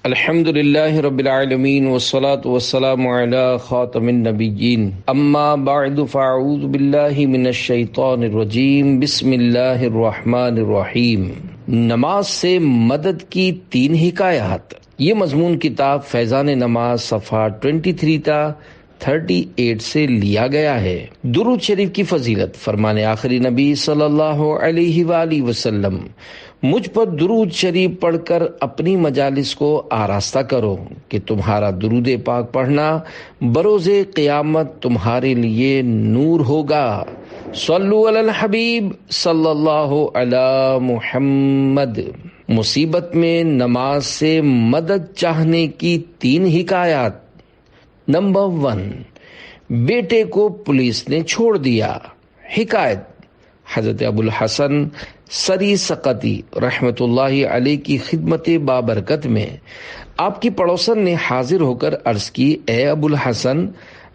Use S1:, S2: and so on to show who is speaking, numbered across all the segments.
S1: الحمد للہ رب العالمین والصلاة والسلام علی خاتم النبیین اما بعد فاعوذ باللہ من الشیطان الرجیم بسم اللہ الرحمن الرحیم۔ نماز سے مدد کی 3 حکایات۔ یہ مضمون کتاب فیضان نماز صفحہ 23 تا 38 سے لیا گیا ہے۔ درود شریف کی فضیلت۔ فرمان آخری نبی صلی اللہ علیہ وآلہ وسلم: مجھ پر درود شریف پڑھ کر اپنی مجالس کو آراستہ کرو کہ تمہارا درود پاک پڑھنا بروز قیامت تمہارے لیے نور ہوگا۔ صلو علی الحبیب صلی اللہ علی محمد۔ مصیبت میں نماز سے مدد چاہنے کی 3 حکایات۔ نمبر 1، بیٹے کو پولیس نے چھوڑ دیا۔ حکایت: حضرت ابو الحسن سری سقطی رحمۃ اللہ علیہ کی خدمت بابرکت میں آپ کی پڑوسن نے حاضر ہو کر عرض کی: اے ابو الحسن،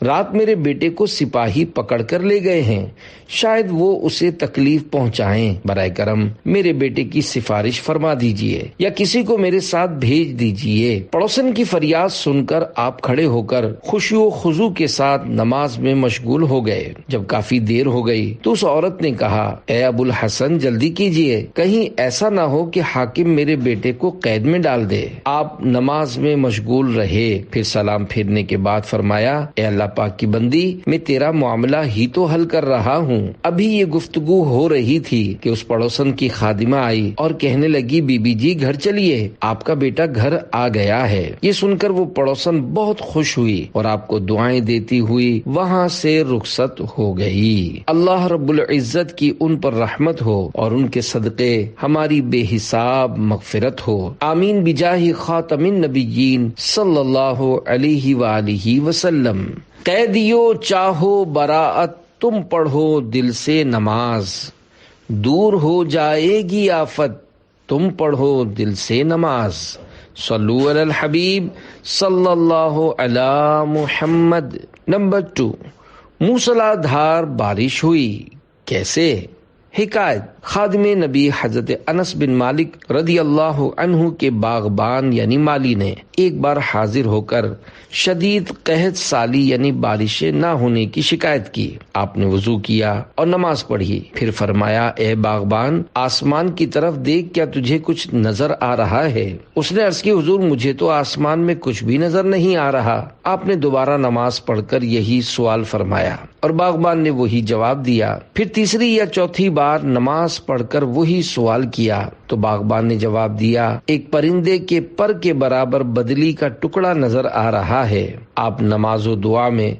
S1: رات میرے بیٹے کو سپاہی پکڑ کر لے گئے ہیں، شاید وہ اسے تکلیف پہنچائیں، برائے کرم میرے بیٹے کی سفارش فرما دیجئے یا کسی کو میرے ساتھ بھیج دیجئے۔ پڑوسن کی فریاد سن کر آپ کھڑے ہو کر خشوع و خضوع کے ساتھ نماز میں مشغول ہو گئے۔ جب کافی دیر ہو گئی تو اس عورت نے کہا: اے ابو الحسن، جلدی کیجئے، کہیں ایسا نہ ہو کہ حاکم میرے بیٹے کو قید میں ڈال دے۔ آپ نماز میں مشغول رہے، پھر سلام پھیرنے کے بعد فرمایا: اے اللہ پاک کی بندی، میں تیرا معاملہ ہی تو حل کر رہا ہوں۔ ابھی یہ گفتگو ہو رہی تھی کہ اس پڑوسن کی خادمہ آئی اور کہنے لگی: بی بی جی گھر چلیے، آپ کا بیٹا گھر آ گیا ہے۔ یہ سن کر وہ پڑوسن بہت خوش ہوئی اور آپ کو دعائیں دیتی ہوئی وہاں سے رخصت ہو گئی۔ اللہ رب العزت کی ان پر رحمت ہو اور ان کے صدقے ہماری بے حساب مغفرت ہو، آمین بجاہ خاتم النبیین صلی اللہ علیہ وآلہ وسلم۔ قیدیو چاہو براعت، تم پڑھو دل سے نماز، دور ہو جائے گی آفت، تم پڑھو دل سے نماز۔ صلو علی الحبیب صلی اللہ علی محمد۔ نمبر 2، موسلا دھار بارش ہوئی، کیسے؟ حکایت: خادم نبی حضرت انس بن مالک رضی اللہ عنہ کے باغبان یعنی مالی نے ایک بار حاضر ہو کر شدید قحط سالی یعنی بارشیں نہ ہونے کی شکایت کی۔ آپ نے وضو کیا اور نماز پڑھی، پھر فرمایا: اے باغبان، آسمان کی طرف دیکھ، کیا تجھے کچھ نظر آ رہا ہے؟ اس نے عرض کی: حضور، مجھے تو آسمان میں کچھ بھی نظر نہیں آ رہا۔ آپ نے دوبارہ نماز پڑھ کر یہی سوال فرمایا اور باغبان نے وہی جواب دیا۔ پھر تیسری یا چوتھی بار نماز پڑھ کر وہی سوال کیا تو باغبان نے جواب دیا: ایک پرندے کے پر کے برابر بدلی کا ٹکڑا نظر آ رہا ہے۔ آپ نماز و دعا میں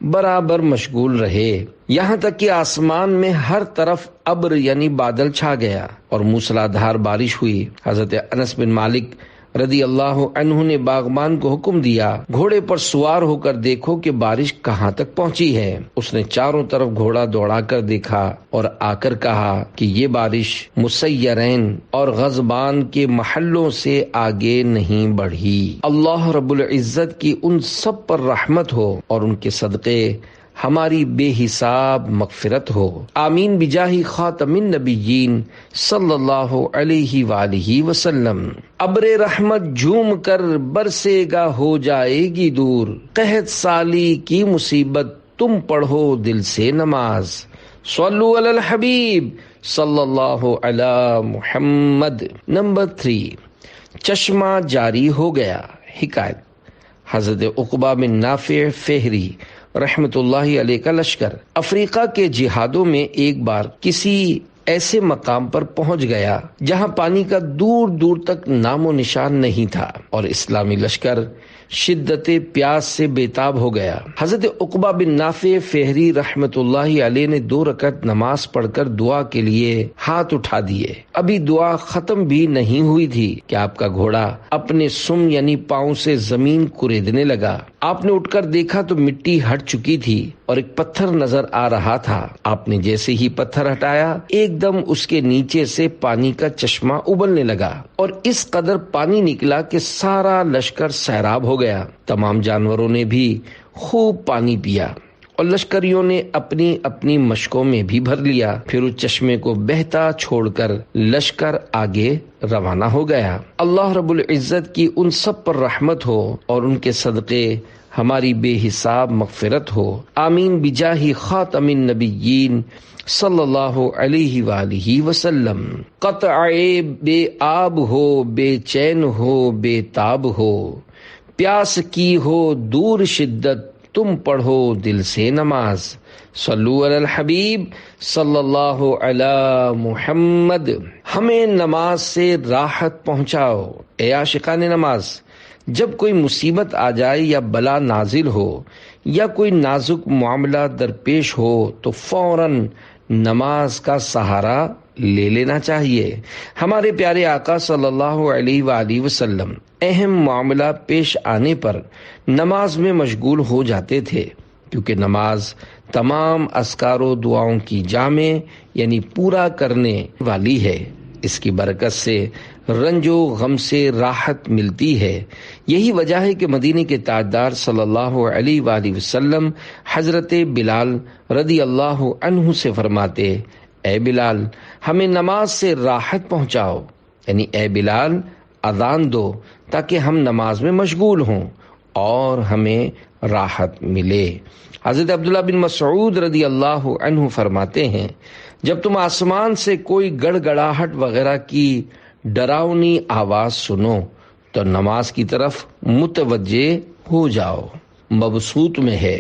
S1: برابر مشغول رہے، یہاں تک کہ آسمان میں ہر طرف ابر یعنی بادل چھا گیا اور موسلادھار بارش ہوئی۔ حضرت انس بن مالک رضی اللہ عنہ نے باغبان کو حکم دیا: گھوڑے پر سوار ہو کر دیکھو کہ بارش کہاں تک پہنچی ہے۔ اس نے چاروں طرف گھوڑا دوڑا کر دیکھا اور آ کر کہا کہ یہ بارش مسیرین اور غضبان کے محلوں سے آگے نہیں بڑھی۔ اللہ رب العزت کی ان سب پر رحمت ہو اور ان کے صدقے ہماری بے حساب مغفرت ہو، آمین بجاہ خاتم النبیین صلی اللہ علیہ وآلہ وسلم۔ ابر رحمت جھوم کر برسے گا، ہو جائے گی دور، قحط سالی کی مصیبت، تم پڑھو دل سے نماز۔ صلو علی الحبیب صلی اللہ علی محمد۔ نمبر 3، چشمہ جاری ہو گیا۔ حکایت: حضرت عقبہ بن نافع فہری رحمت اللہ علیہ کا لشکر افریقہ کے جہادوں میں ایک بار کسی ایسے مقام پر پہنچ گیا جہاں پانی کا دور دور تک نام و نشان نہیں تھا اور اسلامی لشکر شدت پیاس سے بےتاب ہو گیا۔ حضرت عقبہ بن نافع فہری رحمت اللہ علیہ نے 2 رکعت نماز پڑھ کر دعا کے لیے ہاتھ اٹھا دیے۔ ابھی دعا ختم بھی نہیں ہوئی تھی کہ آپ کا گھوڑا اپنے سم یعنی پاؤں سے زمین کریدنے لگا۔ آپ نے اٹھ کر دیکھا تو مٹی ہٹ چکی تھی اور ایک پتھر نظر آ رہا تھا۔ آپ نے جیسے ہی پتھر ہٹایا، ایک دم اس کے نیچے سے پانی کا چشمہ ابلنے لگا اور اس قدر پانی نکلا کہ سارا لشکر سیراب ہو گیا۔ تمام جانوروں نے بھی خوب پانی پیا اور لشکریوں نے اپنی اپنی مشکوں میں بھی بھر لیا۔ پھر اس چشمے کو بہتا چھوڑ کر لشکر آگے روانہ ہو گیا۔ اللہ رب العزت کی ان سب پر رحمت ہو اور ان کے صدقے ہماری بے حساب مغفرت ہو، آمین بجاہ خاتم النبیین صلی اللہ علیہ وآلہ وسلم۔ قطع بے آب ہو، بے چین ہو، بے تاب ہو، پیاس کی ہو دور شدت، تم پڑھو دل سے نماز۔ صلو علی الحبیب صلی اللہ علی محمد۔ ہمیں نماز سے راحت پہنچاؤ اے عاشقان نماز۔ جب کوئی مصیبت آ جائے یا بلا نازل ہو یا کوئی نازک معاملہ درپیش ہو تو فوراً نماز کا سہارا لے لینا چاہیے۔ ہمارے پیارے آقا صلی اللہ علیہ وآلہ وسلم اہم معاملہ پیش آنے پر نماز میں مشغول ہو جاتے تھے، کیونکہ نماز تمام اذکار و دعاؤں کی جامع یعنی پورا کرنے والی ہے۔ اس کی برکت سے رنج و غم سے راحت ملتی ہے۔ یہی وجہ ہے کہ مدینے کے تاجدار صلی اللہ علیہ وآلہ وسلم حضرت بلال رضی اللہ عنہ سے فرماتے، اے بلال ہمیں نماز سے راحت پہنچاؤ، یعنی اے بلال اذان دو تاکہ ہم نماز میں مشغول ہوں اور ہمیں راحت ملے۔ حضرت عبداللہ بن مسعود رضی اللہ عنہ فرماتے ہیں، جب تم آسمان سے کوئی گڑ گڑاہٹ وغیرہ کی ڈراؤنی آواز سنو تو نماز کی طرف متوجہ ہو جاؤ۔ مبسوط میں ہے،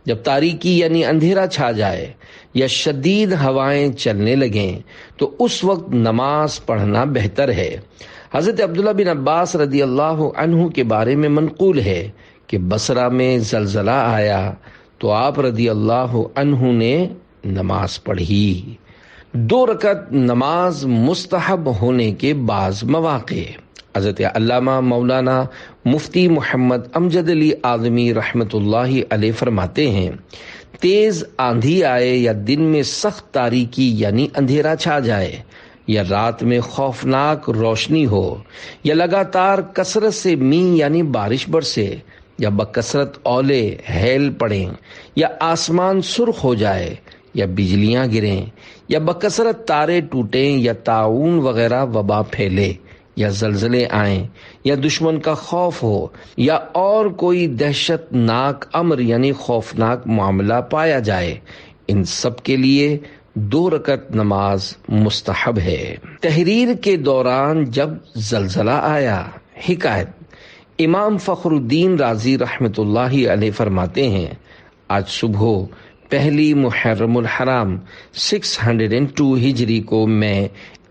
S1: جب تاریکی یعنی اندھیرا چھا جائے یا شدید ہوائیں چلنے لگیں تو اس وقت نماز پڑھنا بہتر ہے۔ حضرت عبداللہ بن عباس رضی اللہ عنہ کے بارے میں منقول ہے کہ بصرہ میں زلزلہ آیا تو آپ رضی اللہ عنہ نے نماز پڑھی۔ 2 رکعت نماز مستحب ہونے کے بعض مواقع۔ حضرت علامہ مولانا مفتی محمد امجد علی اعظمی رحمۃ اللہ علیہ فرماتے ہیں، تیز آندھی آئے یا دن میں سخت تاریکی یعنی اندھیرا چھا جائے یا رات میں خوفناک روشنی ہو یا لگاتار کثرت سے مینہ یعنی بارش برسے یا بکثرت اولے ہیل پڑیں یا آسمان سرخ ہو جائے یا بجلیاں گریں یا بکثرت تارے ٹوٹیں یا طاعون وغیرہ وبا پھیلے یا زلزلے آئیں یا دشمن کا خوف ہو یا اور کوئی دہشت ناک امر یعنی خوفناک معاملہ پایا جائے، ان سب کے لیے 2 رکعت نماز مستحب ہے۔ تحریر کے دوران جب زلزلہ آیا، حکایت امام فخر الدین رازی رحمۃ اللہ علیہ فرماتے ہیں، آج صبح پہلی محرم الحرام 602 ہجری کو میں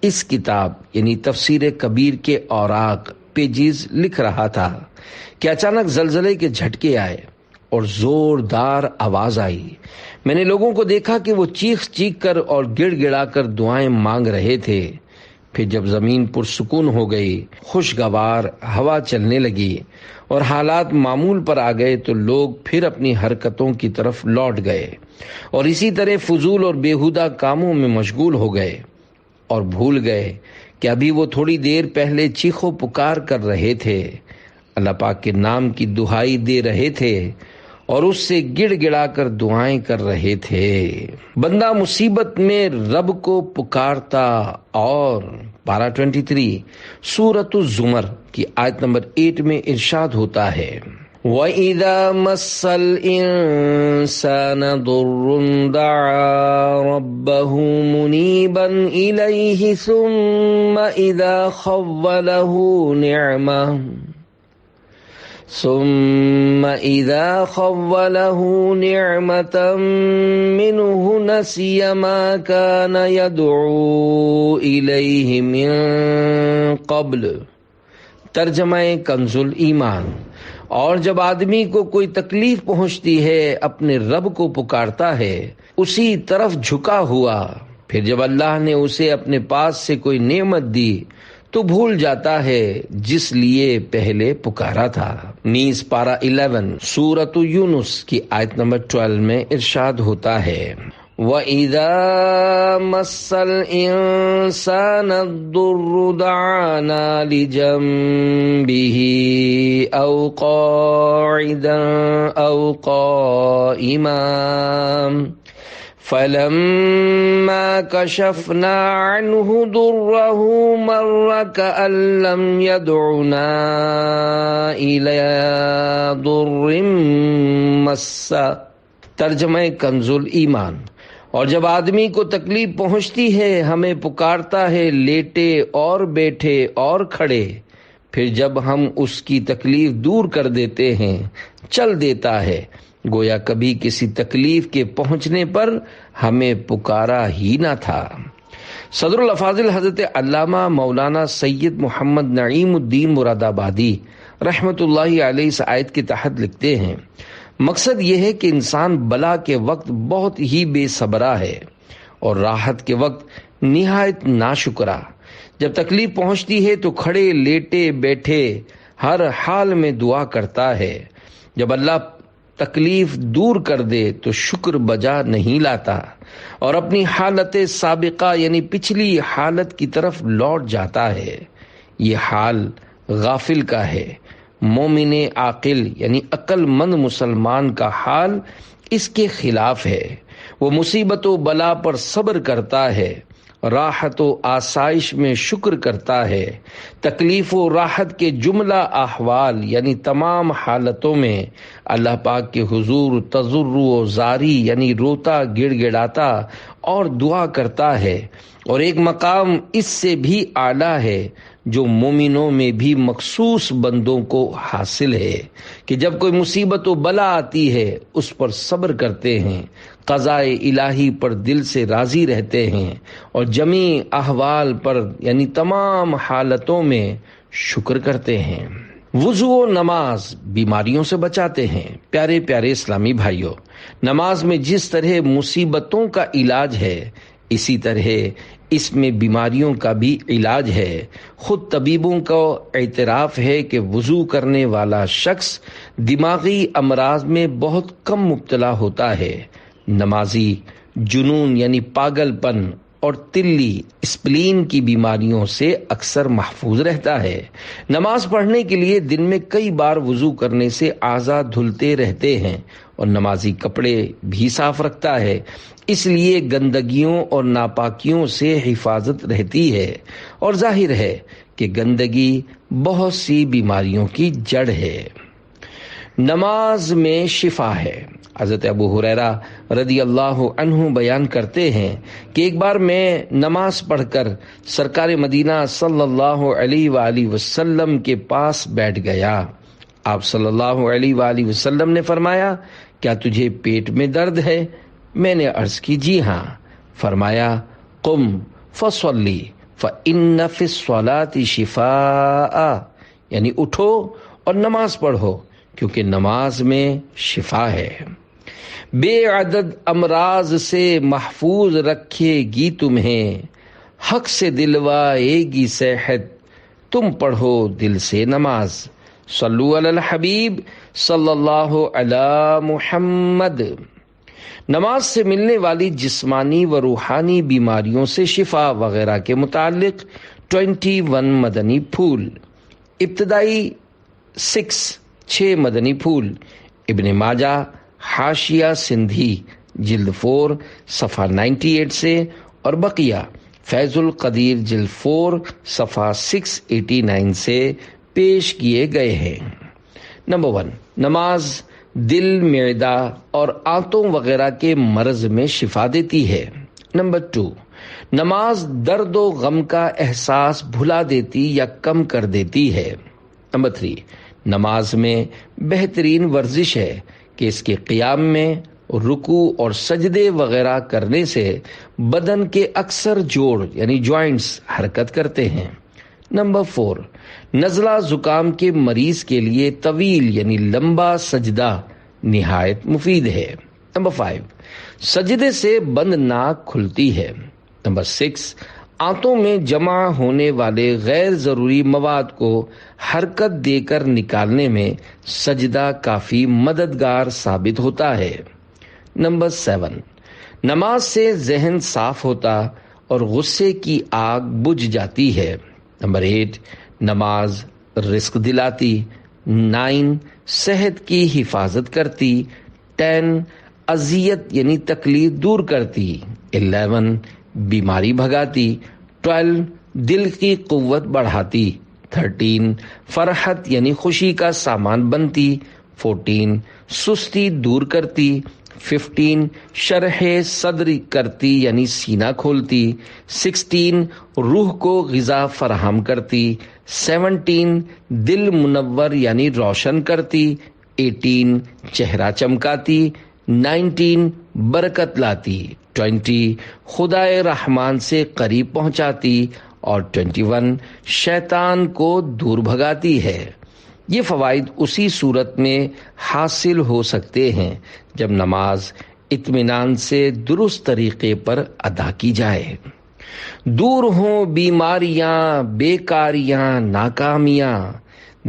S1: اس کتاب یعنی تفسیر کبیر کے اوراق پیجز لکھ رہا تھا کہ اچانک زلزلے کے جھٹکے آئے اور زوردار آواز آئی۔ میں نے لوگوں کو دیکھا کہ وہ چیخ چیخ کر اور گڑ گڑا کر دعائیں مانگ رہے تھے۔ پھر جب زمین پرسکون ہو گئی، خوشگوار ہوا چلنے لگی اور حالات معمول پر آ گئے تو لوگ پھر اپنی حرکتوں کی طرف لوٹ گئے اور اسی طرح فضول اور بیہودہ کاموں میں مشغول ہو گئے اور بھول گئے کہ ابھی وہ تھوڑی دیر پہلے چیخو پکار کر رہے تھے، اللہ پاک کے نام کی دہائی دے رہے تھے اور اس سے گڑ گڑا کر دعائیں کر رہے تھے۔ بندہ مصیبت میں رب کو پکارتا اور پارہ 23 سورۃ الزمر کی آیت نمبر 8 میں ارشاد ہوتا ہے، وَإِذَا مَسَّ الْإِنسَانَ ضُرٌّ دَعَا رَبَّهُ مُنِيبًا إِلَيْهِ ثُمَّ إِذَا خَوَّلَهُ نِعْمَةً مِّنْهُ نَسِيَ مَا كَانَ يَدْعُو إِلَيْهِ مِن قَبْلُ۔ ترجمہ کنز الایمان۔ اور جب آدمی کو کوئی تکلیف پہنچتی ہے اپنے رب کو پکارتا ہے اسی طرف جھکا ہوا، پھر جب اللہ نے اسے اپنے پاس سے کوئی نعمت دی تو بھول جاتا ہے جس لیے پہلے پکارا تھا۔ نیز پارہ 11 سورۃ یونس کی آیت نمبر 12 میں ارشاد ہوتا ہے، وَإِذَا مَسَّ الْإِنسَانَ الضُّرُّ دَعَانَا لِجَنبِهِ أَوْ قَاعِدًا أَوْ قَائِمًا فَلَمَّا كَشَفْنَا عَنْهُ ضُرَّهُ مَرَّ كَأَن لَّمْ يَدْعُنَا إِلَىٰ ضُرٍّ مَّسَّهُ۔ ترجمہ کنز الایمان۔ اور جب آدمی کو تکلیف پہنچتی ہے ہمیں پکارتا ہے لیٹے اور بیٹھے اور کھڑے، پھر جب ہم اس کی تکلیف دور کر دیتے ہیں چل دیتا ہے، گویا کبھی کسی تکلیف کے پہنچنے پر ہمیں پکارا ہی نہ تھا۔ صدر الافاضل حضرت علامہ مولانا سید محمد نعیم الدین مراد آبادی رحمۃ اللہ علیہ اس آیت کے تحت لکھتے ہیں، مقصد یہ ہے کہ انسان بلا کے وقت بہت ہی بے صبرا ہے اور راحت کے وقت نہایت ناشکرا۔ جب تکلیف پہنچتی ہے تو کھڑے لیٹے بیٹھے ہر حال میں دعا کرتا ہے، جب اللہ تکلیف دور کر دے تو شکر بجا نہیں لاتا اور اپنی حالت سابقہ یعنی پچھلی حالت کی طرف لوٹ جاتا ہے۔ یہ حال غافل کا ہے۔ مومن عاقل یعنی عقل مند مسلمان کا حال اس کے خلاف ہے۔ وہ مصیبت و بلا پر صبر کرتا ہے، راحت و آسائش میں شکر کرتا ہے، تکلیف و راحت کے جملہ احوال یعنی تمام حالتوں میں اللہ پاک کے حضور تضرع و زاری یعنی روتا گڑ گڑاتا اور دعا کرتا ہے۔ اور ایک مقام اس سے بھی اعلیٰ ہے جو مومنوں میں بھی مخصوص بندوں کو حاصل ہے کہ جب کوئی مصیبت و بلا آتی ہے اس پر صبر کرتے ہیں، قضاء الہی پر دل سے راضی رہتے ہیں اور جمیع احوال پر یعنی تمام حالتوں میں شکر کرتے ہیں۔ وضو و نماز بیماریوں سے بچاتے ہیں۔ پیارے پیارے اسلامی بھائیوں، نماز میں جس طرح مصیبتوں کا علاج ہے اسی طرح اس میں بیماریوں کا بھی علاج ہے۔ خود طبیبوں کا اعتراف ہے کہ وضو کرنے والا شخص دماغی امراض میں بہت کم مبتلا ہوتا ہے۔ نمازی جنون یعنی پاگل پن اور تلی اسپلین کی بیماریوں سے اکثر محفوظ رہتا ہے۔ نماز پڑھنے کے لیے دن میں کئی بار وضو کرنے سے اعضاء دھلتے رہتے ہیں اور نمازی کپڑے بھی صاف رکھتا ہے، اس لیے گندگیوں اور ناپاکیوں سے حفاظت رہتی ہے، اور ظاہر ہے کہ گندگی بہت سی بیماریوں کی جڑ ہے۔ نماز میں شفا ہے۔ حضرت ابو ہریرہ رضی اللہ عنہ بیان کرتے ہیں کہ ایک بار میں نماز پڑھ کر سرکار مدینہ صلی اللہ علیہ وآلہ وسلم کے پاس بیٹھ گیا۔ آپ صلی اللہ علیہ وآلہ وسلم نے فرمایا، کیا تجھے پیٹ میں درد ہے؟ میں نے عرض کی جی ہاں۔ فرمایا، قم فصلی فإن فی الصلاۃ شفاء، یعنی اٹھو اور نماز پڑھو کیونکہ نماز میں شفا ہے۔ بے عدد امراض سے محفوظ رکھے گی تمہیں، حق سے دلوائے گی صحت، تم پڑھو دل سے نماز۔ صلو علی الحبیب صلی اللہ علی محمد۔ نماز سے ملنے والی جسمانی و روحانی بیماریوں سے شفا وغیرہ کے متعلق 21 مدنی پھول۔ ابتدائی 6 مدنی پھول۔ ابن ماجہ حاشیہ سندھی جلد 4 صفحہ 98 سے، اور بقیہ فیض القدیر جلد 4 صفحہ 689 سے پیش کیے گئے ہیں۔ نمبر 1، نماز دل، معدہ اور آنتوں وغیرہ کے مرض میں شفا دیتی ہے۔ نمبر 2، نماز درد و غم کا احساس بھلا دیتی یا کم کر دیتی ہے۔ نمبر 3، نماز میں بہترین ورزش ہے کہ اس کے قیام میں رکوع اور سجدے وغیرہ کرنے سے بدن کے اکثر جوڑ یعنی جوائنٹس حرکت کرتے ہیں۔ نمبر 4، نزلہ زکام کے مریض کے لیے طویل یعنی لمبا سجدہ نہایت مفید ہے۔ نمبر 5، سجدے سے بند ناک کھلتی ہے۔ نمبر 6، آنتوں میں جمع ہونے والے غیر ضروری مواد کو حرکت دے کر نکالنے میں سجدہ کافی مددگار ثابت ہوتا ہے۔ نمبر 7، نماز سے ذہن صاف ہوتا اور غصے کی آگ بجھ جاتی ہے۔ نمبر 8، نماز رزق دلاتی۔ 9، صحت کی حفاظت کرتی۔ 10، اذیت یعنی تکلیف دور کرتی۔ 11، بیماری بھگاتی۔ 12، دل کی قوت بڑھاتی۔ 13، فرحت یعنی خوشی کا سامان بنتی۔ 14، سستی دور کرتی۔ 15، شرح صدر کرتی یعنی سینہ کھولتی۔ 16، روح کو غذا فراہم کرتی۔ 17، دل منور یعنی روشن کرتی۔ 18، چہرہ چمکاتی۔ 19، برکت لاتی۔ 20، خدائے رحمان سے قریب پہنچاتی۔ اور 21، شیطان کو دور بھگاتی ہے۔ یہ فوائد اسی صورت میں حاصل ہو سکتے ہیں جب نماز اطمینان سے درست طریقے پر ادا کی جائے۔ دور ہوں بیماریاں، بیکاریاں، ناکامیاں،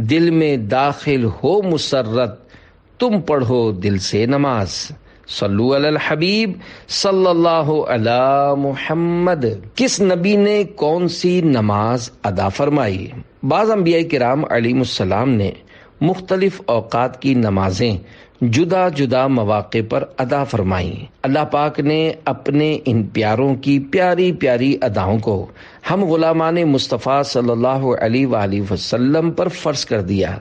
S1: دل میں داخل ہو مسرت، تم پڑھو دل سے نماز۔ صلو علی الحبیب صلی اللہ علی محمد۔ کس نبی نے کون سی نماز ادا فرمائی؟ بعض انبیاء کرام علیہ السلام نے مختلف اوقات کی نمازیں جدا جدا مواقع پر ادا فرمائیں۔ اللہ پاک نے اپنے ان پیاروں کی پیاری پیاری اداؤں کو ہم غلامان مصطفیٰ صلی اللہ علیہ وآلہ وسلم پر فرض کر دیا۔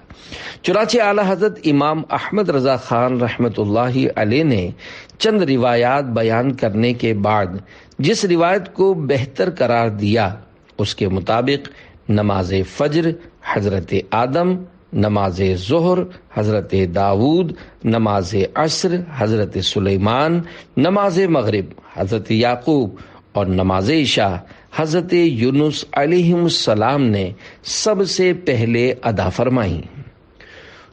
S1: چنانچہ اعلیٰ حضرت امام احمد رضا خان رحمۃ اللہ علیہ نے چند روایات بیان کرنے کے بعد جس روایت کو بہتر قرار دیا اس کے مطابق نماز فجر حضرت آدم، نماز ظہر حضرت داود، نماز عصر حضرت سلیمان، نماز مغرب حضرت یعقوب اور نماز عشاء حضرت یونس علیہ السلام نے سب سے پہلے ادا فرمائیں۔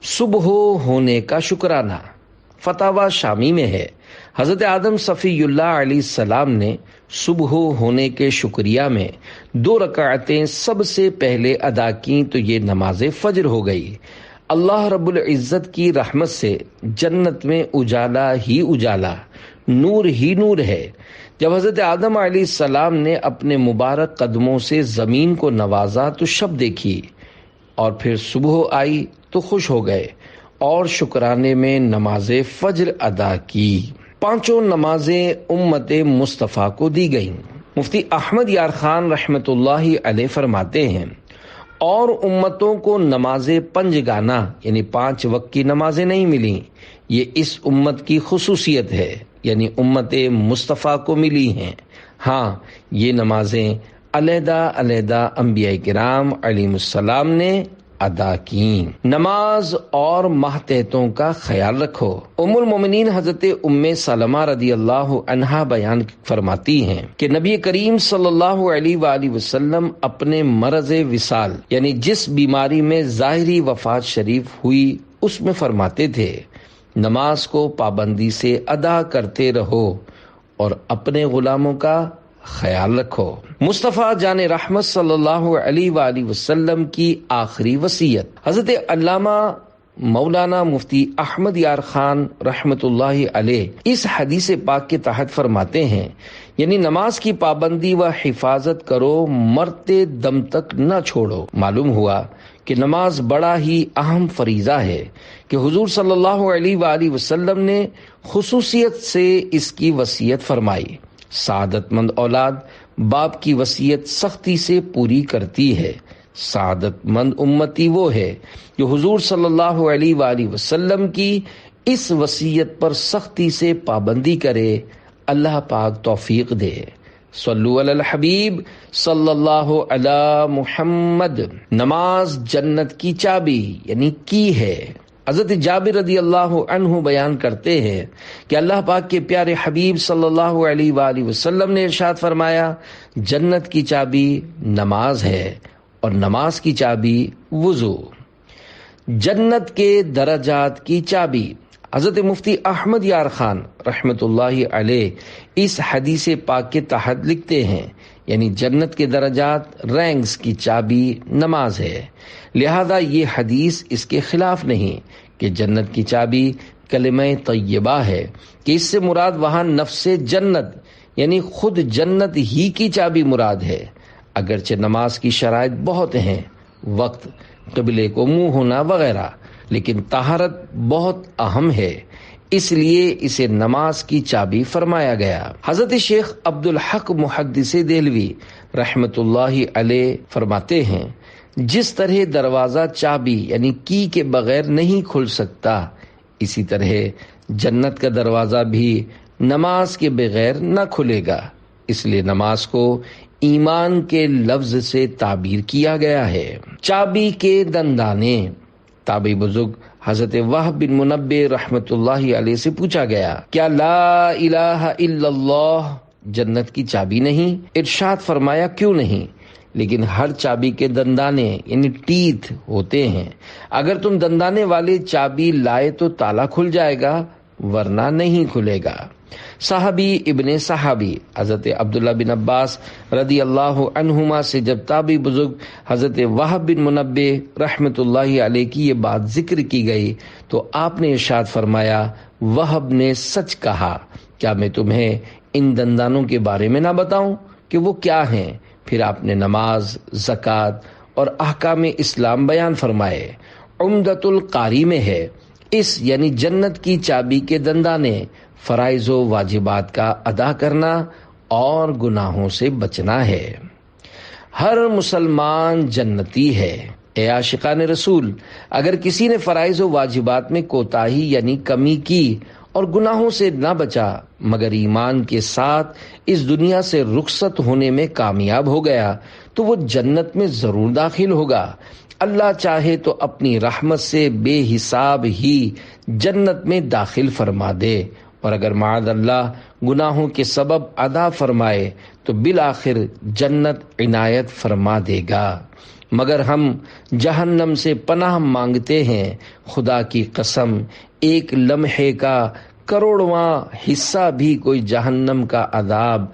S1: صبح ہونے کا شکرانہ فتاوی شامی میں ہے، حضرت آدم صفی اللہ علیہ السلام نے صبح ہونے کے شکریہ میں 2 رکعتیں سب سے پہلے ادا کیں تو یہ نماز فجر ہو گئی۔ اللہ رب العزت کی رحمت سے جنت میں اجالا ہی اجالا، نور ہی نور ہے۔ جب حضرت آدم علیہ السلام نے اپنے مبارک قدموں سے زمین کو نوازا تو شب دیکھی، اور پھر صبح آئی تو خوش ہو گئے اور شکرانے میں نماز فجر ادا کی۔ 5 نمازیں امت مصطفیٰ کو دی گئیں۔ مفتی احمد یار خان رحمۃ اللہ علیہ فرماتے ہیں، اور امتوں کو نماز پنجگانہ یعنی 5 وقت کی نمازیں نہیں ملیں، یہ اس امت کی خصوصیت ہے، یعنی امت مصطفیٰ کو ملی ہیں۔ ہاں، یہ نمازیں علیحدہ علیحدہ انبیاء کرام علیہ السلام نے ادا کیں۔ نماز اور ماتحتوں کا خیال رکھو۔ ام المومنین حضرت ام سلمہ رضی اللہ عنہا بیان فرماتی ہیں کہ نبی کریم صلی اللہ علیہ وآلہ وسلم اپنے مرض وصال یعنی جس بیماری میں ظاہری وفات شریف ہوئی اس میں فرماتے تھے، نماز کو پابندی سے ادا کرتے رہو اور اپنے غلاموں کا خیال رکھو۔ مصطفیٰ جان رحمت صلی اللہ علیہ وآلہ وسلم کی آخری وصیت۔ حضرت علامہ مولانا مفتی احمد یار خان رحمت اللہ علیہ اس حدیث پاک کے تحت فرماتے ہیں، یعنی نماز کی پابندی و حفاظت کرو، مرتے دم تک نہ چھوڑو۔ معلوم ہوا کہ نماز بڑا ہی اہم فریضہ ہے کہ حضور صلی اللہ علیہ وآلہ وسلم نے خصوصیت سے اس کی وصیت فرمائی۔ سعادت مند اولاد باپ کی وصیت سختی سے پوری کرتی ہے۔ سعادت مند امتی وہ ہے جو حضور صلی اللہ علیہ وآلہ وسلم کی اس وصیت پر سختی سے پابندی کرے۔ اللہ پاک توفیق دے۔ صلو علی الحبیب صلی اللہ علی محمد۔ نماز جنت کی چابی یعنی کی ہے۔ حضرت جابر رضی اللہ عنہ بیان کرتے ہیں کہ اللہ پاک کے پیارے حبیب صلی اللہ علیہ وآلہ وسلم نے ارشاد فرمایا، جنت کی چابی نماز ہے اور نماز کی چابی وضو۔ جنت کے درجات کی چابی۔ حضرت مفتی احمد یار خان رحمت اللہ علیہ اس حدیث پاک کے تحت لکھتے ہیں، یعنی جنت کے درجات رینکس کی چابی نماز ہے، لہذا یہ حدیث اس کے خلاف نہیں کہ جنت کی چابی کلمہ طیبہ ہے، کہ اس سے مراد وہاں نفس جنت یعنی خود جنت ہی کی چابی مراد ہے۔ اگرچہ نماز کی شرائط بہت ہیں، وقت، قبلے کو منہ ہونا وغیرہ، لیکن طہارت بہت اہم ہے، اس لیے اسے نماز کی چابی فرمایا گیا۔ حضرت شیخ عبدالحق محدث دہلوی رحمت اللہ علیہ فرماتے ہیں، جس طرح دروازہ چابی یعنی کی کے بغیر نہیں کھل سکتا، اسی طرح جنت کا دروازہ بھی نماز کے بغیر نہ کھلے گا، اس لیے نماز کو ایمان کے لفظ سے تعبیر کیا گیا ہے۔ چابی کے دندانے، تابعی بزرگ حضرت وہب بن منبہ رحمت اللہ علیہ سے پوچھا گیا، کیا لا الہ الا اللہ جنت کی چابی نہیں؟ ارشاد فرمایا، کیوں نہیں، لیکن ہر چابی کے دندانے یعنی ٹیتھ ہوتے ہیں، اگر تم دندانے والے چابی لائے تو تالا کھل جائے گا، ورنہ نہیں کھلے گا۔ صحابی ابن صحابی حضرت عبداللہ بن عباس رضی اللہ عنہما سے جب تابعی بزرگ حضرت وہب بن منبہ رحمت اللہ علیہ کی یہ بات ذکر کی گئی تو آپ نے ارشاد فرمایا، وہب نے سچ کہا، کیا میں تمہیں ان دندانوں کے بارے میں نہ بتاؤں کہ وہ کیا ہیں؟ پھر آپ نے نماز، زکوٰۃ اور احکام اسلام بیان فرمائے۔ عمدۃ القاری میں ہے، اس یعنی جنت کی چابی کے دندانے فرائض و واجبات کا ادا کرنا اور گناہوں سے بچنا ہے۔ ہر مسلمان جنتی ہے۔ اے عاشقان رسول، اگر کسی نے فرائض و واجبات میں کوتاہی یعنی کمی کی اور گناہوں سے نہ بچا مگر ایمان کے ساتھ اس دنیا سے رخصت ہونے میں کامیاب ہو گیا تو وہ جنت میں ضرور داخل ہوگا۔ اللہ چاہے تو اپنی رحمت سے بے حساب ہی جنت میں داخل فرما دے، اور اگر معاذ اللہ گناہوں کے سبب ادا فرمائے تو بالآخر جنت عنایت فرما دے گا۔ مگر ہم جہنم سے پناہ مانگتے ہیں، خدا کی قسم ایک لمحے کا کروڑواں حصہ بھی کوئی جہنم کا عذاب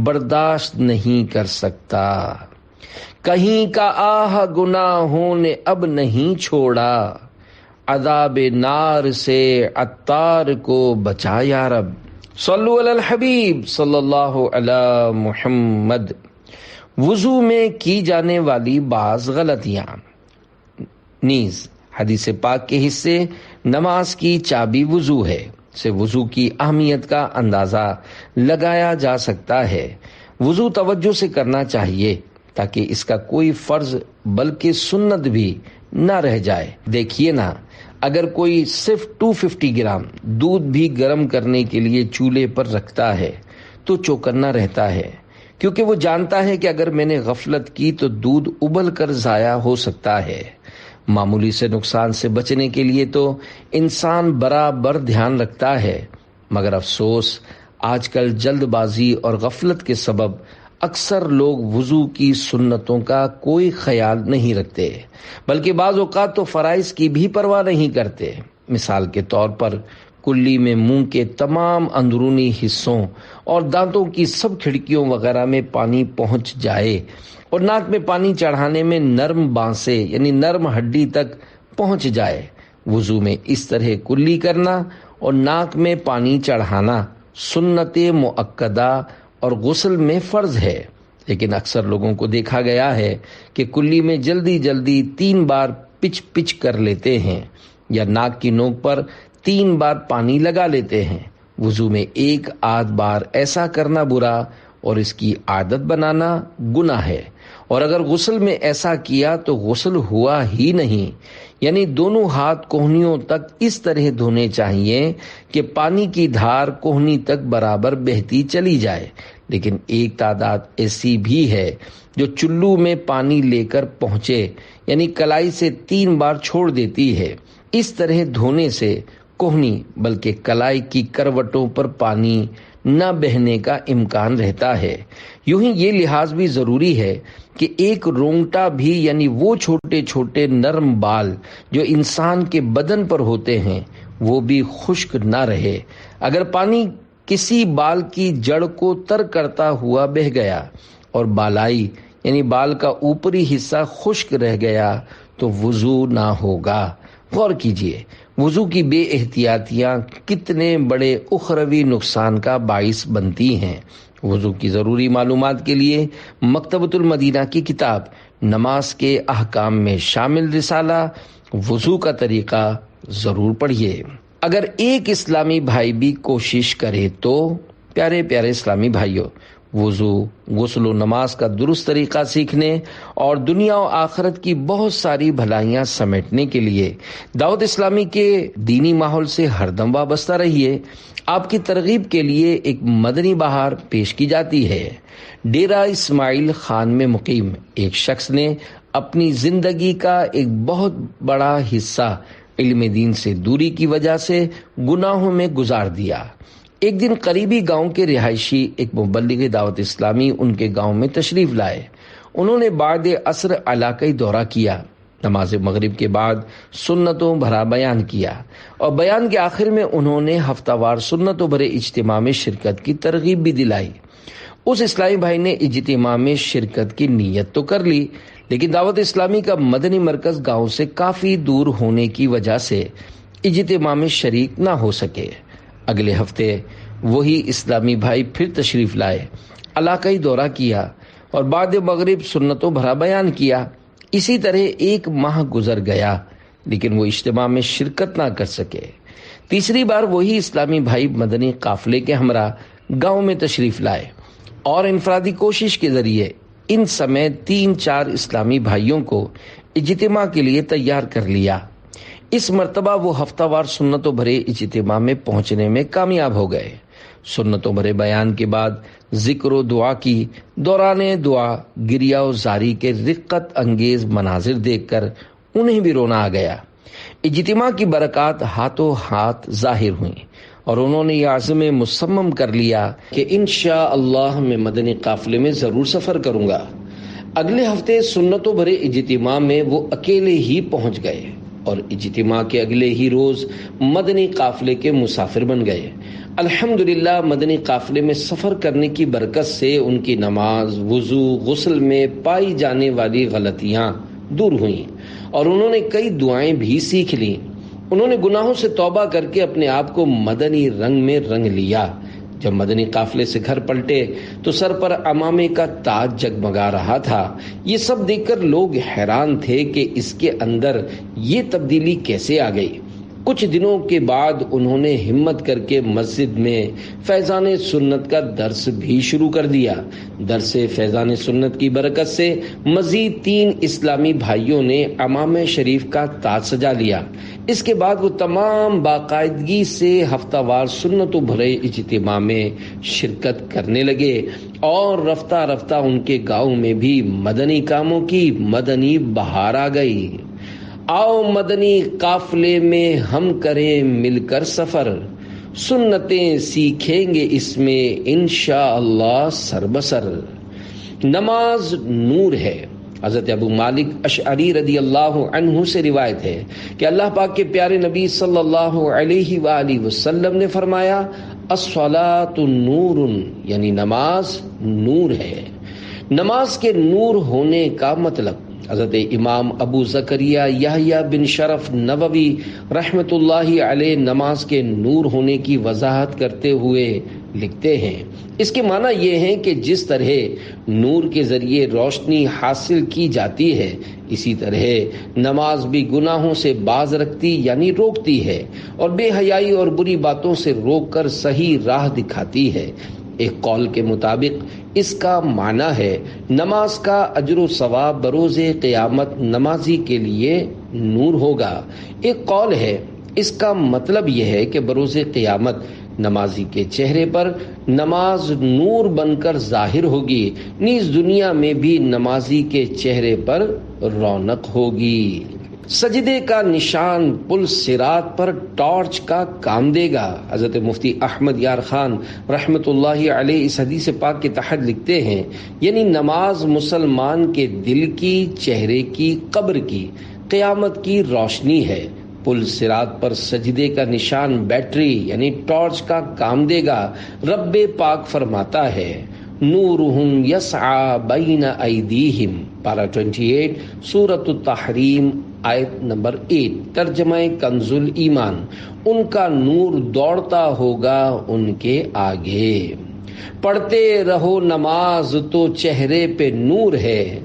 S1: برداشت نہیں کر سکتا۔ کہیں کا آہ گناہوں نے اب نہیں چھوڑا، عذاب نار سے عطار کو بچا یا رب۔ صلو علی الحبیب صلی اللہ علی محمد۔ وضو میں کی جانے والی بعض غلطیاں نیز حدیث پاک کے حصے نماز کی چابی وضو ہے سے وضو کی اہمیت کا اندازہ لگایا جا سکتا ہے۔ وضو توجہ سے کرنا چاہیے تاکہ اس کا کوئی فرض بلکہ سنت بھی نہ رہ جائے۔ دیکھیے نا، اگر کوئی صرف 250 گرام دودھ بھی گرم کرنے کے لیے چولہے پر رکھتا ہے تو چوکنا رہتا ہے، کیونکہ وہ جانتا ہے کہ اگر میں نے غفلت کی تو دودھ ابل کر ضائع ہو سکتا ہے۔ معمولی سے نقصان سے بچنے کے لیے تو انسان برابر دھیان رکھتا ہے، مگر افسوس آج کل جلد بازی اور غفلت کے سبب اکثر لوگ وضو کی سنتوں کا کوئی خیال نہیں رکھتے، بلکہ بعض اوقات تو فرائض کی بھی پرواہ نہیں کرتے۔ مثال کے طور پر کلی میں منہ کے تمام اندرونی حصوں اور دانتوں کی سب کھڑکیوں وغیرہ میں پانی پہنچ جائے اور ناک میں پانی چڑھانے میں نرم بانسے یعنی نرم ہڈی تک پہنچ جائے۔ وضو میں اس طرح کلی کرنا اور ناک میں پانی چڑھانا سنت مؤکدہ اور غسل میں فرض ہے، لیکن اکثر لوگوں کو دیکھا گیا ہے کہ کلی میں جلدی 3 بار پچ کر لیتے ہیں یا ناک کی نوک پر 3 بار پانی لگا لیتے ہیں۔ وضو میں 1 آدھ بار ایسا کرنا برا اور اس کی عادت بنانا گناہ ہے، اور اگر غسل میں ایسا کیا تو غسل ہوا ہی نہیں۔ یعنی دونوں ہاتھ کوہنیوں تک اس طرح دھونے چاہیے کہ پانی کی دھار کوہنی تک برابر بہتی چلی جائے، لیکن ایک تعداد ایسی بھی ہے جو چلو میں پانی لے کر پہنچے یعنی کلائی سے 3 بار چھوڑ دیتی ہے۔ اس طرح دھونے سے کوہنی بلکہ کلائی کی کروٹوں پر پانی نہ بہنے کا امکان رہتا ہے۔ یوں ہی یہ لحاظ بھی ضروری ہے کہ ایک رونگٹا بھی یعنی وہ چھوٹے چھوٹے نرم بال جو انسان کے بدن پر ہوتے ہیں وہ بھی خشک نہ رہے۔ اگر پانی کسی بال کی جڑ کو تر کرتا ہوا بہہ گیا اور بالائی یعنی بال کا اوپری حصہ خشک رہ گیا تو وضو نہ ہوگا۔ غور کیجئے، وضو کی بے احتیاطیاں کتنے بڑے اخروی نقصان کا باعث بنتی ہیں۔ وضو کی ضروری معلومات کے لیے مکتبۃ المدینہ کی کتاب نماز کے احکام میں شامل رسالہ وضو کا طریقہ ضرور پڑھیے۔ اگر ایک اسلامی بھائی بھی کوشش کرے تو پیارے پیارے اسلامی بھائیوں، وضو، غسل و نماز کا درست طریقہ سیکھنے اور دنیا و آخرت کی بہت ساری بھلائیاں سمیٹنے کے لیے دعوت اسلامی کے دینی ماحول سے ہر دم وابستہ رہیے۔ آپ کی ترغیب کے لیے ایک مدنی بہار پیش کی جاتی ہے۔ ڈیرہ اسماعیل خان میں مقیم ایک شخص نے اپنی زندگی کا ایک بہت بڑا حصہ علم دین سے دوری کی وجہ سے گناہوں میں گزار دیا۔ ایک دن قریبی گاؤں کے رہائشی ایک مبلغ دعوت اسلامی ان کے گاؤں میں تشریف لائے۔ انہوں نے بعد عصر علاقائی دورہ کیا، نماز مغرب کے بعد سنتوں بھرا بیان کیا، اور بیان کے آخر میں انہوں نے ہفتہ وار سنتوں بھرے اجتماع میں شرکت کی ترغیب بھی دلائی۔ اس اسلامی بھائی نے اجتماع میں شرکت کی نیت تو کر لی، لیکن دعوت اسلامی کا مدنی مرکز گاؤں سے کافی دور ہونے کی وجہ سے اجتماع میں شریک نہ ہو سکے۔ اگلے ہفتے وہی اسلامی بھائی پھر تشریف لائے، علاقائی دورہ کیا اور بعد مغرب سنتوں بھرا بیان کیا۔ اسی طرح ایک ماہ گزر گیا، لیکن وہ اجتماع میں شرکت نہ کر سکے۔ تیسری بار وہی اسلامی بھائی مدنی قافلے کے ہمراہ گاؤں میں تشریف لائے اور انفرادی کوشش کے ذریعے ان سمیت 3-4 اسلامی بھائیوں کو اجتماع کے لیے تیار کر لیا۔ اس مرتبہ وہ ہفتہ وار سنتوں بھرے اجتماع میں پہنچنے میں کامیاب ہو گئے۔ سنتوں بھرے بیان کے بعد ذکر و دعا کی۔ دوران دعا گریہ و زاری کے رقت انگیز مناظر دیکھ کر انہیں بھی رونا آ گیا۔ اجتماع کی برکات ہاتھوں ہاتھ ظاہر ہوئیں اور انہوں نے یہ عزم مصمم کر لیا کہ انشاءاللہ میں مدنی قافلے میں ضرور سفر کروں گا۔ اگلے ہفتے سنتوں بھرے اجتماع میں وہ اکیلے ہی پہنچ گئے اور اجتماع کے اگلے ہی روز مدنی قافلے کے مسافر بن گئے۔ الحمدللہ مدنی قافلے میں سفر کرنے کی برکت سے ان کی نماز، وضو، غسل میں پائی جانے والی غلطیاں دور ہوئیں اور انہوں نے کئی دعائیں بھی سیکھ لیں۔ انہوں نے گناہوں سے توبہ کر کے اپنے آپ کو مدنی رنگ میں رنگ لیا۔ جب مدنی قافلے سے گھر پلٹے تو سر پر عمامے کا تاج جگمگا رہا تھا۔ یہ سب دیکھ کر لوگ حیران تھے کہ اس کے اندر یہ تبدیلی کیسے آ گئی۔ کچھ دنوں کے بعد انہوں نے ہمت کر کے مسجد میں فیضان سنت کا درس بھی شروع کر دیا۔ درس فیضان سنت کی برکت سے مزید 3 اسلامی بھائیوں نے عمامہ شریف کا تاج سجا لیا۔ اس کے بعد وہ تمام باقاعدگی سے ہفتہ وار سنتوں بھرے اجتماع میں شرکت کرنے لگے اور رفتہ رفتہ ان کے گاؤں میں بھی مدنی کاموں کی مدنی بہار آ گئی۔ آؤ مدنی قافلے میں ہم کریں مل کر سفر، سنتیں سیکھیں گے اس میں انشاءاللہ سر بسر۔ نماز نور ہے۔ حضرت ابو مالک اشعری رضی اللہ عنہ سے روایت ہے کہ اللہ پاک کے پیارے نبی صلی اللہ علیہ وآلہ وسلم نے فرمایا، الصلاۃ نور، یعنی نماز نور ہے۔ نماز کے نور ہونے کا مطلب حضرت امام ابو زکریا یحییٰ بن شرف نووی رحمۃ اللہ علیہ نماز کے نور ہونے کی وضاحت کرتے ہوئے لکھتے ہیں، اس کے معنی یہ ہیں کہ جس طرح نور کے ذریعے روشنی حاصل کی جاتی ہے، اسی طرح نماز بھی گناہوں سے باز رکھتی یعنی روکتی ہے اور بے حیائی اور بری باتوں سے روک کر صحیح راہ دکھاتی ہے۔ ایک قول کے مطابق اس کا معنی ہے نماز کا اجر و ثواب بروز قیامت نمازی کے لیے نور ہوگا۔ ایک قول ہے اس کا مطلب یہ ہے کہ بروز قیامت نمازی کے چہرے پر نماز نور بن کر ظاہر ہوگی، نیز دنیا میں بھی نمازی کے چہرے پر رونق ہوگی۔ سجدے کا نشان پل صراط پر ٹارچ کا کام دے گا۔ حضرت مفتی احمد یار خان رحمت اللہ علیہ اس حدیث پاک کے تحت لکھتے ہیں، یعنی نماز مسلمان کے دل کی، چہرے کی، قبر کی، قیامت کی روشنی ہے۔ پل صراط پر سجدے کا نشان بیٹری یعنی ٹارچ کا کام دے گا۔ رب پاک فرماتا ہے، نورہم یسعی بین ایدیہم، پارہ 28 سورۃ التحریم آیت نمبر 8، ترجمہ کنز الایمان، ان کا نور دوڑتا ہوگا ان کے آگے۔ پڑھتے رہو نماز تو چہرے پہ نور ہے،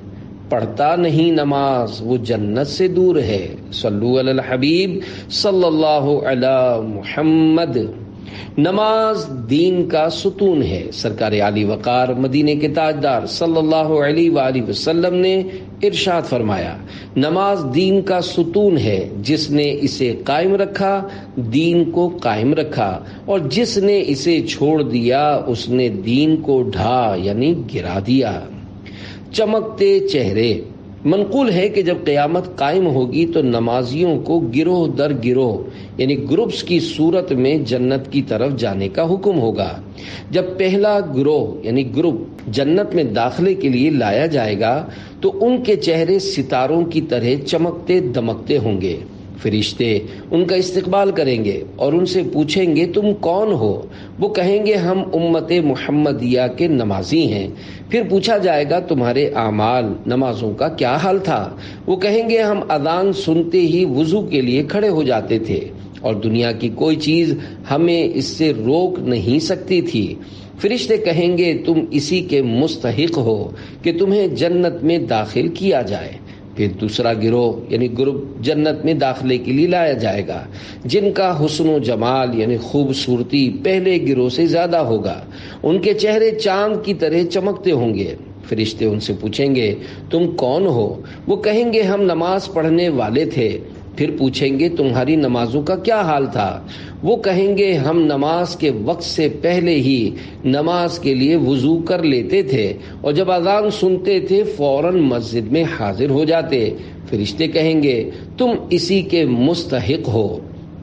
S1: پڑھتا نہیں نماز وہ جنت سے دور ہے۔ صلو علی الحبیب صلی اللہ علی محمد۔ نماز دین کا ستون ہے۔ سرکار عالی وقار مدینے کے تاجدار صلی اللہ علیہ وآلہ وسلم نے ارشاد فرمایا، نماز دین کا ستون ہے، جس نے اسے قائم رکھا دین کو قائم رکھا، اور جس نے اسے چھوڑ دیا اس نے دین کو ڈھا یعنی گرا دیا۔ چمکتے چہرے، منقول ہے کہ جب قیامت قائم ہوگی تو نمازیوں کو گروہ در گروہ یعنی گروپس کی صورت میں جنت کی طرف جانے کا حکم ہوگا۔ جب پہلا گروہ یعنی گروپ جنت میں داخلے کے لیے لایا جائے گا تو ان کے چہرے ستاروں کی طرح چمکتے دمکتے ہوں گے۔ فرشتے ان کا استقبال کریں گے اور ان سے پوچھیں گے تم کون ہو؟ وہ کہیں گے ہم امت محمدیہ کے نمازی ہیں۔ پھر پوچھا جائے گا تمہارے اعمال نمازوں کا کیا حال تھا؟ وہ کہیں گے ہم اذان سنتے ہی وضو کے لیے کھڑے ہو جاتے تھے اور دنیا کی کوئی چیز ہمیں اس سے روک نہیں سکتی تھی۔ فرشتے کہیں گے تم اسی کے مستحق ہو کہ تمہیں جنت میں داخل کیا جائے۔ پھر دوسرا گروہ یعنی گروپ جنت میں داخلے کے لیے لایا جائے گا، جن کا حسن و جمال یعنی خوبصورتی پہلے گروہ سے زیادہ ہوگا۔ ان کے چہرے چاند کی طرح چمکتے ہوں گے۔ فرشتے ان سے پوچھیں گے تم کون ہو؟ وہ کہیں گے ہم نماز پڑھنے والے تھے۔ پھر پوچھیں گے تمہاری نمازوں کا کیا حال تھا؟ وہ کہیں گے ہم نماز کے وقت سے پہلے ہی نماز کے لیے وضو کر لیتے تھے اور جب اذان سنتے تھے فوراً مسجد میں حاضر ہو جاتے۔ فرشتے کہیں گے تم اسی کے مستحق ہو۔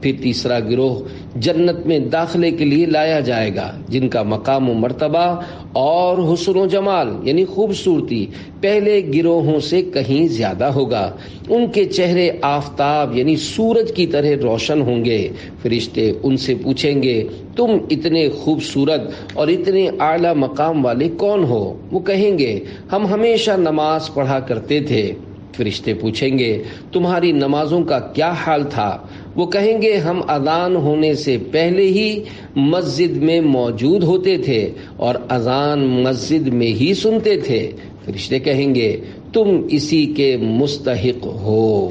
S1: پھر تیسرا گروہ جنت میں داخلے کے لیے لایا جائے گا، جن کا مقام و مرتبہ اور حسن و جمال یعنی خوبصورتی پہلے گروہوں سے کہیں زیادہ ہوگا۔ ان کے چہرے آفتاب یعنی سورج کی طرح روشن ہوں گے۔ فرشتے ان سے پوچھیں گے تم اتنے خوبصورت اور اتنے اعلیٰ مقام والے کون ہو؟ وہ کہیں گے ہم ہمیشہ نماز پڑھا کرتے تھے۔ فرشتے پوچھیں گے تمہاری نمازوں کا کیا حال تھا؟ وہ کہیں گے ہم اذان ہونے سے پہلے ہی مسجد میں موجود ہوتے تھے اور اذان مسجد میں ہی سنتے تھے۔ فرشتے کہیں گے تم اسی کے مستحق ہو۔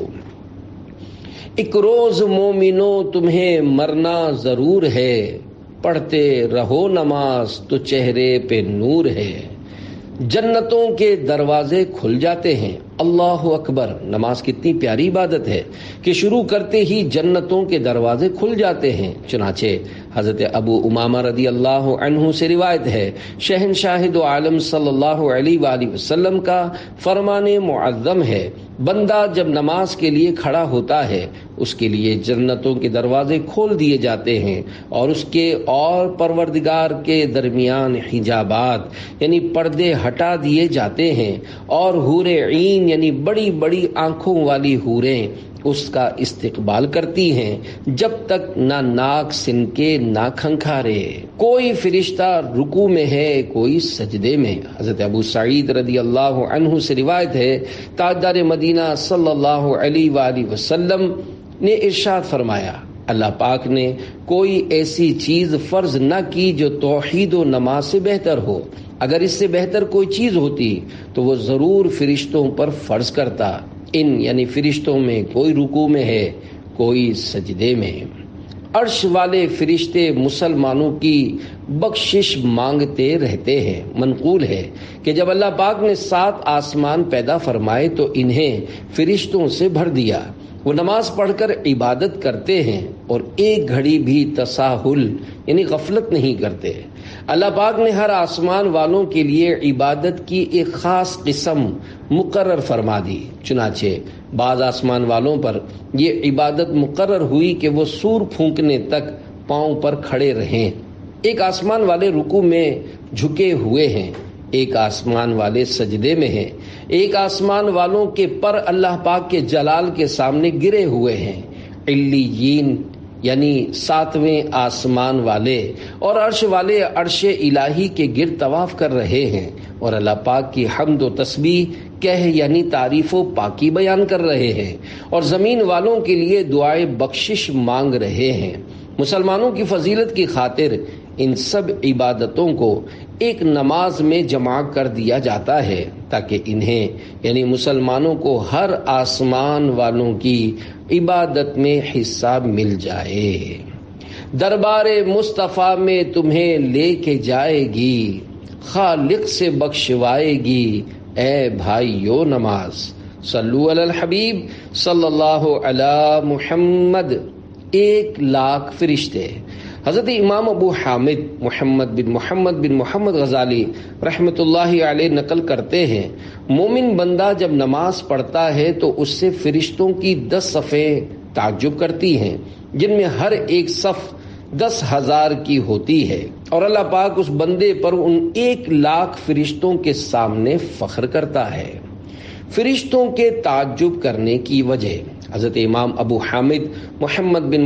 S1: ایک روز مومنو تمہیں مرنا ضرور ہے، پڑھتے رہو نماز تو چہرے پہ نور ہے۔ جنتوں کے دروازے کھل جاتے ہیں۔ اللہ اکبر، نماز کتنی پیاری عبادت ہے کہ شروع کرتے ہی جنتوں کے دروازے کھل جاتے ہیں۔ چنانچہ حضرت ابو امامہ رضی اللہ عنہ سے روایت ہے، شہنشاہ دو عالم صلی اللہ علیہ وآلہ وسلم کا فرمان معظم ہے، بندہ جب نماز کے لیے کھڑا ہوتا ہے اس کے لیے جنتوں کے دروازے کھول دیے جاتے ہیں اور اس کے اور پروردگار کے درمیان حجابات یعنی پردے ہٹا دیے جاتے ہیں، اور حور عین یعنی بڑی بڑی آنکھوں والی حوریں اس کا استقبال کرتی ہیں، جب تک نہ ناک سنکے نہ کھنکھارے۔ کوئی فرشتہ رکوع میں ہے، کوئی سجدے میں۔ حضرت ابو سعید رضی اللہ عنہ سے روایت ہے، تاجدار مدینہ صلی اللہ علیہ وآلہ وسلم نے ارشاد فرمایا، اللہ پاک نے کوئی ایسی چیز فرض نہ کی جو توحید و نماز سے بہتر ہو، اگر اس سے بہتر کوئی چیز ہوتی تو وہ ضرور فرشتوں پر فرض کرتا۔ ان یعنی فرشتوں میں کوئی رکوع میں ہے، کوئی سجدے میں۔ عرش والے فرشتے مسلمانوں کی بخشش مانگتے رہتے ہیں۔ منقول ہے کہ جب اللہ پاک نے 7 آسمان پیدا فرمائے تو انہیں فرشتوں سے بھر دیا۔ وہ نماز پڑھ کر عبادت کرتے ہیں اور ایک گھڑی بھی تساہل یعنی غفلت نہیں کرتے۔ اللہ پاک نے ہر آسمان والوں کے لیے عبادت کی ایک خاص قسم مقرر فرما دی، چنانچہ بعض آسمان والوں پر یہ عبادت مقرر ہوئی کہ وہ سور پھونکنے تک پاؤں پر کھڑے رہیں۔ ایک آسمان والے رکوع میں جھکے ہوئے ہیں، ایک آسمان والے سجدے میں ہیں، ایک آسمان والوں کے پر اللہ پاک کے جلال کے سامنے گرے ہوئے ہیں۔ علیین یعنی 7ویں آسمان والے اور عرش والے عرش الہی کے گرد طواف کر رہے ہیں اور اللہ پاک کی حمد و تسبیح کہہ یعنی تعریف و پاکی بیان کر رہے ہیں اور زمین والوں کے لیے دعائے بخشش مانگ رہے ہیں۔ مسلمانوں کی فضیلت کی خاطر ان سب عبادتوں کو ایک نماز میں جمع کر دیا جاتا ہے تاکہ انہیں یعنی مسلمانوں کو ہر آسمان والوں کی عبادت میں حصہ مل جائے۔ دربار مصطفیٰ میں تمہیں لے کے جائے گی، خالق سے بخشوائے گی اے بھائیو نماز۔ صلو علی الحبیب صلی اللہ علی محمد۔ 1,00,000 فرشتے۔ حضرت امام ابو حامد محمد بن محمد غزالی رحمۃ اللہ علیہ نقل کرتے ہیں، مومن بندہ جب نماز پڑھتا ہے تو اس سے فرشتوں کی 10 صفیں تعجب کرتی ہیں، جن میں ہر ایک صف 10,000 کی ہوتی ہے، اور اللہ پاک اس بندے پر ان 1,00,000 فرشتوں کے سامنے فخر کرتا ہے۔ فرشتوں کے تعجب کرنے کی وجہ، حضرت امام ابو حامد محمد بن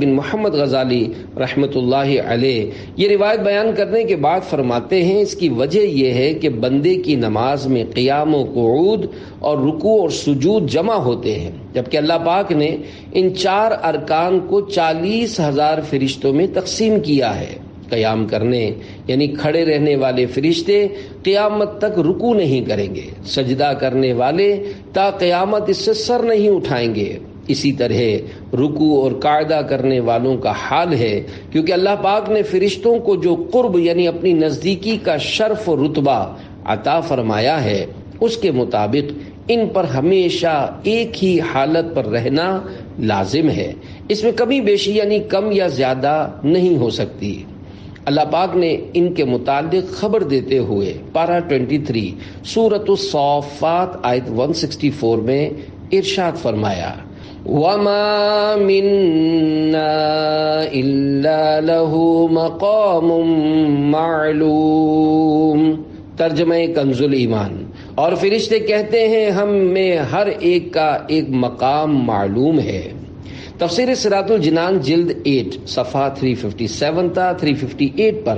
S1: محمد غزالی رحمۃ اللہ علیہ یہ روایت بیان کرنے کے بعد فرماتے ہیں، اس کی وجہ یہ ہے کہ بندے کی نماز میں قیام و قعود اور رکوع اور سجود جمع ہوتے ہیں، جبکہ اللہ پاک نے ان 4 ارکان کو 40,000 فرشتوں میں تقسیم کیا ہے۔ قیام کرنے یعنی کھڑے رہنے والے فرشتے قیامت تک رکوع نہیں کریں گے، سجدہ کرنے والے تا قیامت اس سے سر نہیں اٹھائیں گے۔ اسی طرح رکوع اور قاعدہ کرنے والوں کا حال ہے، کیونکہ اللہ پاک نے فرشتوں کو جو قرب یعنی اپنی نزدیکی کا شرف و رتبہ عطا فرمایا ہے، اس کے مطابق ان پر ہمیشہ ایک ہی حالت پر رہنا لازم ہے، اس میں کمی بیشی یعنی کم یا زیادہ نہیں ہو سکتی۔ اللہ پاک نے ان کے متعلق خبر دیتے ہوئے پارہ 23 سورۃ الصافات آیت 164 میں ارشاد فرمایا، وَمَا مِنَّا إِلَّا لَهُ مَقَامٌ مَعْلُوم۔ ترجمہ کنز الایمان۔ اور فرشتے کہتے ہیں ہم میں ہر ایک کا ایک مقام معلوم ہے۔ تفسیر صراط الجنان جلد 8 صفحہ 357 تا 358 پر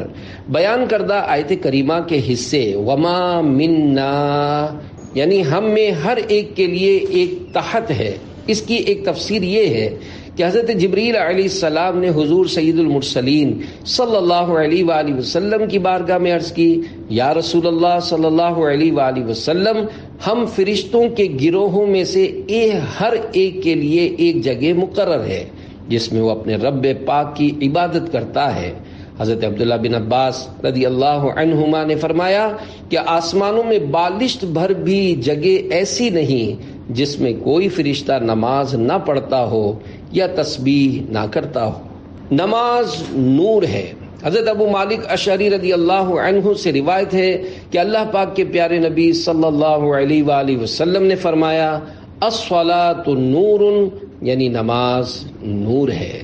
S1: بیان کردہ آیت کریمہ کے حصے وما منا یعنی ہم میں ہر ایک کے لیے ایک تحت ہے، اس کی ایک تفسیر یہ ہے کہ حضرت جبریل علیہ السلام نے حضور سید المرسلین صلی اللہ علیہ وآلہ وسلم کی بارگاہ میں عرض کی، یا رسول اللہ صلی اللہ علیہ وآلہ وسلم، ہم فرشتوں کے گروہوں میں سے ہر ایک کے لیے ایک جگہ مقرر ہے جس میں وہ اپنے رب پاک کی عبادت کرتا ہے۔ حضرت عبداللہ بن عباس رضی اللہ عنہما نے فرمایا کہ آسمانوں میں بالشت بھر بھی جگہ ایسی نہیں جس میں کوئی فرشتہ نماز نہ پڑھتا ہو یا تسبیح نہ کرتا ہو۔ نماز نور ہے۔ حضرت ابو مالک اشعری رضی اللہ عنہ سے روایت ہے کہ اللہ پاک کے پیارے نبی صلی اللہ علیہ وآلہ وسلم نے فرمایا، الصلاۃ نور یعنی نماز نور ہے۔